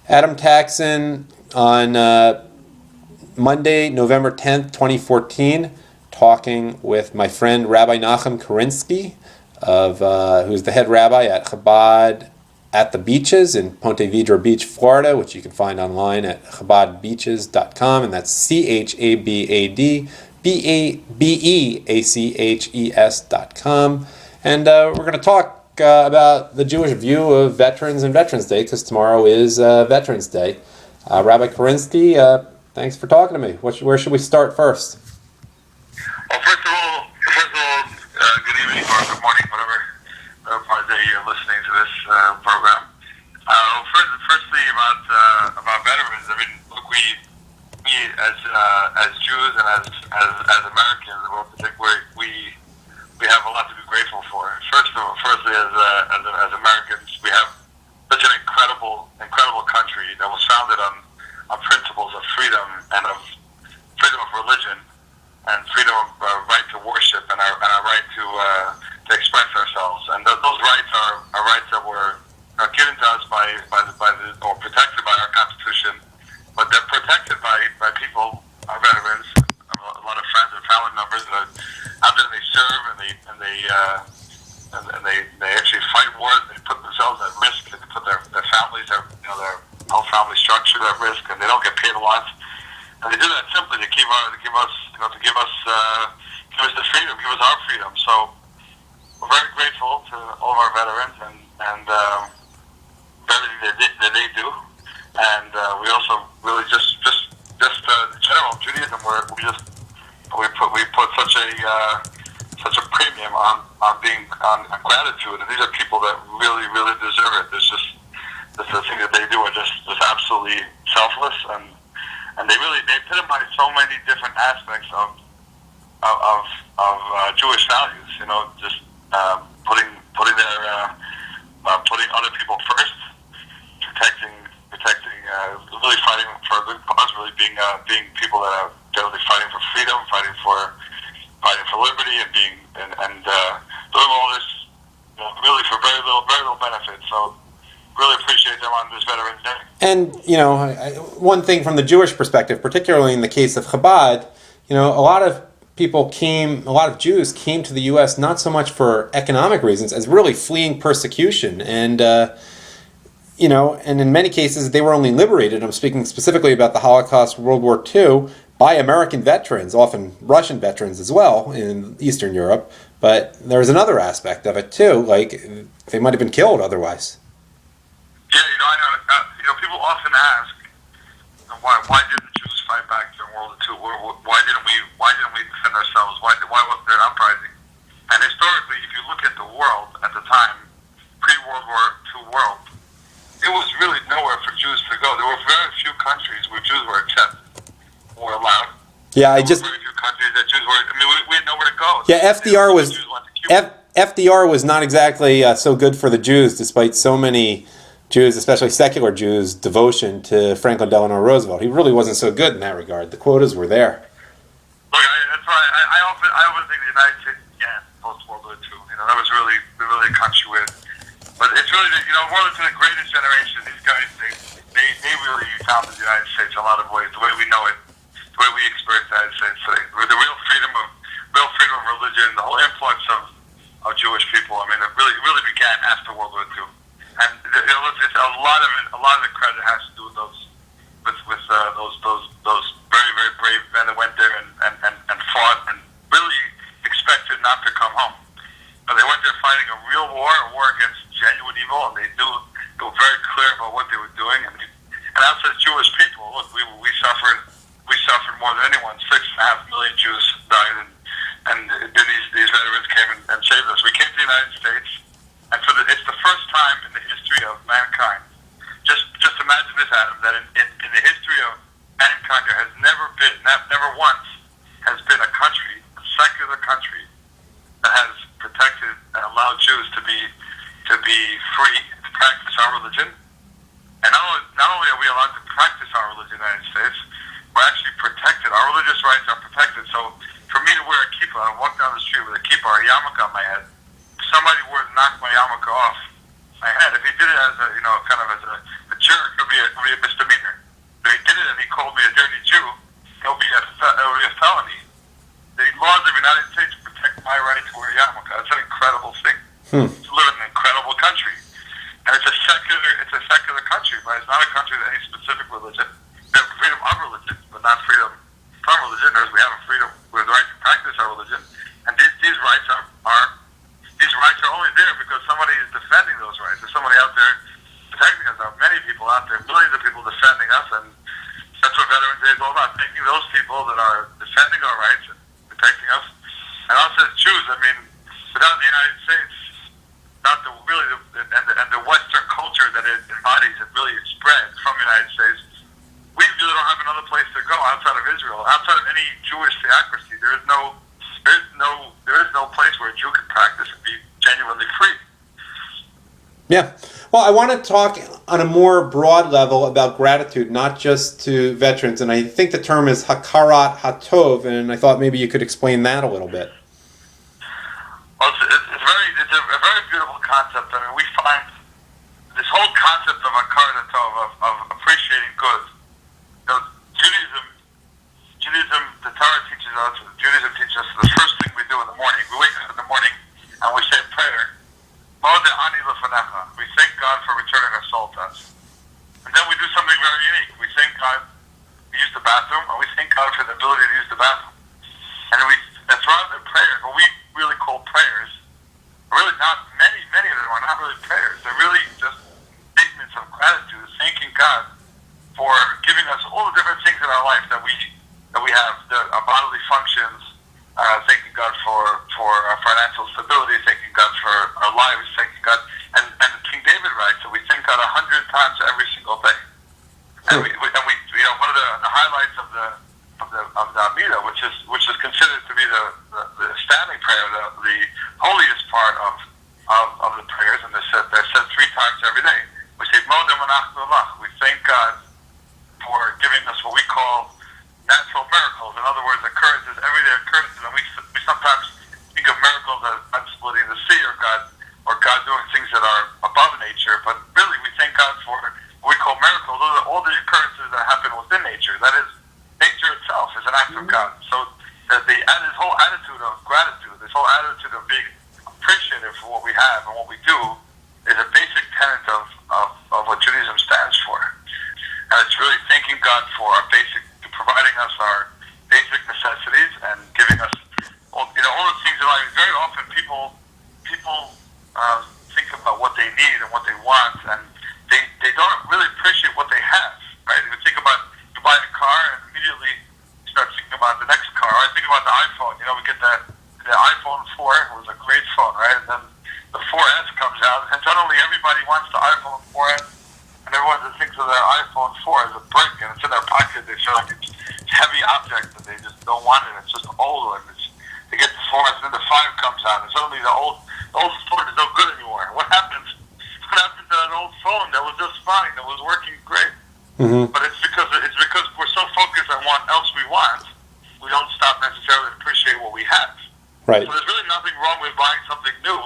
Adam Taxin on Monday, November 10th, 2014, talking with my friend Rabbi Nochum Kurinsky, who's the head rabbi at Chabad at the Beaches in Ponte Vedra Beach, Florida, which you can find online at chabadbeaches.com, and that's ChabadBeaches.com. And we're going to talk about the Jewish view of veterans and Veterans Day, because tomorrow is Veterans Day. Rabbi Kurinsky, thanks for talking to me. Where should we start first? Well, first of all, good evening or good morning, whatever part of the day you're listening to this program. Firstly, about veterans. I mean, look, we as Jews and as Americans, in particular, we have a lot to be grateful for. Firstly, as Americans, we have such an incredible country that was founded on principles of freedom and of freedom of religion and freedom of right to worship and our right to express ourselves. And those rights are rights that were given to us or protected by our Constitution, but they're protected by people, our veterans, a lot of friends and family members that after they serve and they actually fight wars, they put themselves at risk, they put their families, their whole family structure at risk, and they don't get paid a lot. And they do that simply to give us the freedom, give us our freedom. So we're very grateful to all of our veterans and for everything that they do. And we also really just the general Judaism, where we put such a premium on gratitude, and these are people that really deserve it. There's just the thing that they do are just absolutely selfless, and they epitomize so many different aspects of Jewish values. Just putting other people first, protecting, really fighting for a good cause, really being people that are generally fighting for freedom, fighting for liberty, and doing all this, really for very little benefit. So really appreciate them on this Veterans Day. And one thing from the Jewish perspective, particularly in the case of Chabad, a lot of Jews came to the U.S. not so much for economic reasons as really fleeing persecution, and and in many cases they were only liberated. I'm speaking specifically about the Holocaust, World War II, by American veterans, often Russian veterans as well in Eastern Europe. But there's another aspect of it too, like they might have been killed otherwise. Yeah, I know. People often ask, why didn't Jews fight back during World War II? Why didn't we defend ourselves? Why wasn't there an uprising? And historically, if you look at the world at the time, pre-World War II world, it was really nowhere for Jews to go. There were very few countries where Jews were accepted or allowed. Yeah, there were very few countries that Jews were. We had nowhere to go. Yeah, FDR was not exactly so good for the Jews, despite so many Jews, especially secular Jews, devotion to Franklin Delano Roosevelt. He really wasn't so good in that regard. The quotas were there. Look, that's right. I often think the United States began post World War II. That was really a country with. But it's really World War II, the greatest generation. These guys, they really founded the United States in a lot of ways. The way we know it, the way we experience the United States today, with the real freedom of religion, the whole influx of Jewish people. I mean, it really began after World War II. And it's a lot of the credit has to do with those very brave men that went there and fought and really expected not to come home. But they went there fighting a real war, a war against genuine evil, and they were very clear about what they were doing. And us as Jewish people, look, we suffered more than anyone. 6.5 million Jews died, and then these veterans came and saved us. We came to the United States. And it's the first time in the history of mankind. Just imagine this, Adam, that in the history of mankind, there has never once has been a country, a secular country, that has protected and allowed Jews to be free to practice our religion. And not only are we allowed to practice our religion in the United States, we're actually protected. Our religious rights are protected. So for me to wear a kippah and walk down the street with a kippah or a yarmulke on my head, somebody were to knock my yarmulke off my head. If he did it as a, kind of as a jerk, it would be a to live in an incredible country. And it's a secular country, but it's not a country with any specific religion. We have freedom of religion, but not freedom from religion. Or we have a freedom, we have the right to practice our religion. And these rights are only there because somebody is defending those rights. There's somebody out there protecting us. There are many people out there, millions of people defending us, and that's what Veterans Day is all about, taking those people that are defending our rights and protecting us. And also as Jews, I mean, without the United States, not the really and the Western culture that it embodies and really spread from the United States, we really don't have another place to go outside of Israel, outside of any Jewish theocracy. There is no place where a Jew can practice and be genuinely free. Yeah. Well, I want to talk on a more broad level about gratitude, not just to veterans. And I think the term is hakarat hatov, and I thought maybe you could explain that a little bit. Well, it's a very beautiful concept. I mean, we find this whole concept of hakarat hatov, of appreciating good. You know, Judaism, the Torah teaches us, Judaism teaches us the first thing we do in the morning, we wake up in the morning and we say a prayer. We thank God for returning our soul to us. And then we do something very unique. We thank God, we use the bathroom, and we thank God for the ability to use the bathroom. And that's rather than prayers, what we really call prayers, really not, many of them are not really prayers. They're really just statements of gratitude, thanking God for giving us all the different things in our life that we have, our bodily functions, thanking God for our financial stability, thanking God for our lives, thanking God, and King David writes that we thank God 100 times every single day. And we you know, one of the highlights of the Amidah, which is considered to be the standing prayer, the holiest part of the prayers, and they're said 3 times every day. We say Modeh Manachnu Lach. We thank God for giving us what we call natural miracles. In other words, occurrences, everyday occurrences, and we sometimes think of miracles as God splitting the sea or God doing things that are above nature, but really we thank God for what we call miracles. Those are all the occurrences that happen within nature. That is, nature itself is an act of God. So this whole attitude of gratitude, this whole attitude of being appreciative for what we have and what we do is a basic tenet of what Judaism stands for. And it's really thanking God for providing us our basic necessities and giving us all the things in life. Very often people think about what they need and what they want, and they don't really appreciate what they have, right? If you think about, you buy a car and immediately you start thinking about the next car. I think about the iPhone. You know, we get the iPhone 4, it was a great phone, right? And then the 4S comes out, and suddenly everybody wants the iPhone 4S, and everyone just thinks of their iPhone 4 as a brick, and it's in their pocket. They feel like it's a heavy object, and they just don't want it. It's just old, and they get the 4S, and then the 5 comes out, and suddenly the old phone is no good anymore. What happens to that old phone that was just fine, that was working great? Mm-hmm. But it's because we're so focused on what else we want, we don't stop necessarily to appreciate what we have. Right. So there's really nothing wrong with buying something new,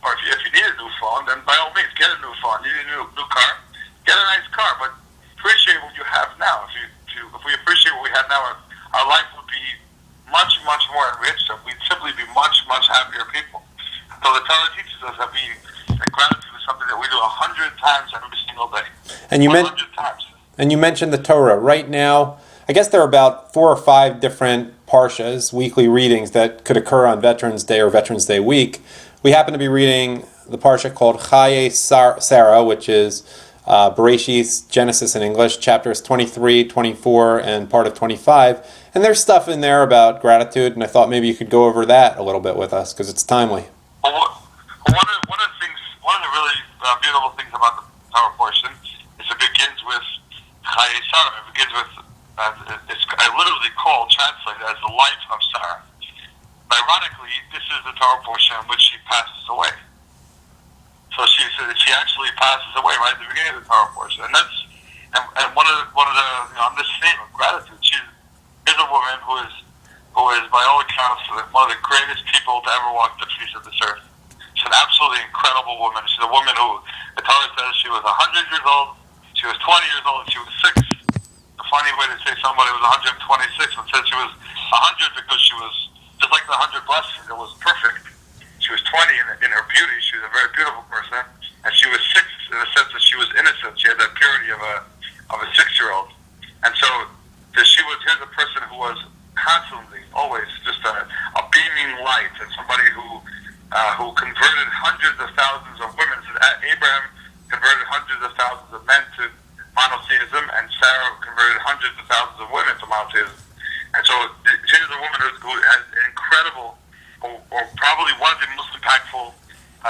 or if you need a new phone, then by all means get a new phone. You need a new car, get a nice car, but appreciate what you have now. If we appreciate what we have now, our life would be much, much more enriched, and we'd simply be much, much happier people. So the Torah teaches us that gratitude is something that we do 100 times every single day. And you mentioned the Torah. Right now, I guess there are about 4 or 5 different parshas, weekly readings that could occur on Veterans Day or Veterans Day week. We happen to be reading the parsha called Chaye Sarah, which is Bereshit, Genesis in English, chapters 23, 24, and part of 25. And there's stuff in there about gratitude, and I thought maybe you could go over that a little bit with us, because it's timely. Well, one of the really beautiful things about the Torah portion is it begins with Chaye Sarah. It begins with, it's literally translated as the life of Sarah. Ironically, this is the Torah portion in which she passes away. So she actually passes away right at the beginning of the Torah portion, and one of the on this theme of gratitude, she is a woman who is by all accounts one of the greatest people to ever walk the face of this earth. She's an absolutely incredible woman. She's a woman who the Torah says she was 100 years old, she was 20 years old, and she was 6. A funny way to say somebody was 126 and said she was 100 because she was just like the 100 blessings. It was perfect. She She was 20 in her beauty. She was a very beautiful person, and she was 6 in the sense that she was innocent. She had that purity of a 6-year-old, and so here's a person who was constantly, always just a beaming light, and somebody who converted hundreds of thousands of women. So Abraham converted hundreds of thousands of men to monotheism, and Sarah converted hundreds of thousands of women to monotheism. And so here's a woman who has an incredible, or probably one of the most impactful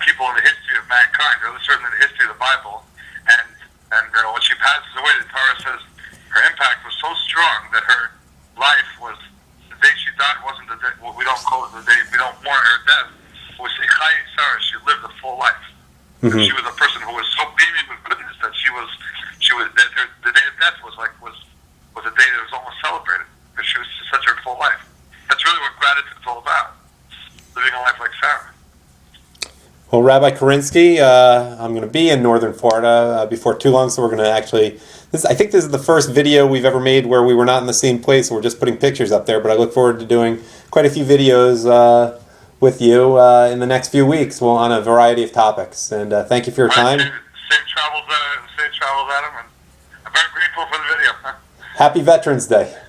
people in the history of mankind, or certainly in the history of the Bible. And when she passes away, the Torah says her impact was so strong that her life was, the day she died wasn't the day, we don't call it the day, we don't mourn her death. We say Chai Sarah, she lived a full life. Mm-hmm. She was a person who was so beaming with goodness that the day of death was a day that was almost celebrated, because she was such a full life. That's really what gratitude is all about, living a life like Sarah. Well, Rabbi Kurinsky, I'm going to be in northern Florida before too long, so we're going to actually... I think this is the first video we've ever made where we were not in the same place. We're just putting pictures up there, but I look forward to doing quite a few videos with you in the next few weeks on a variety of topics. And thank you for your time. Safe travels, Adam, and I'm very grateful for the video. Happy Veterans Day.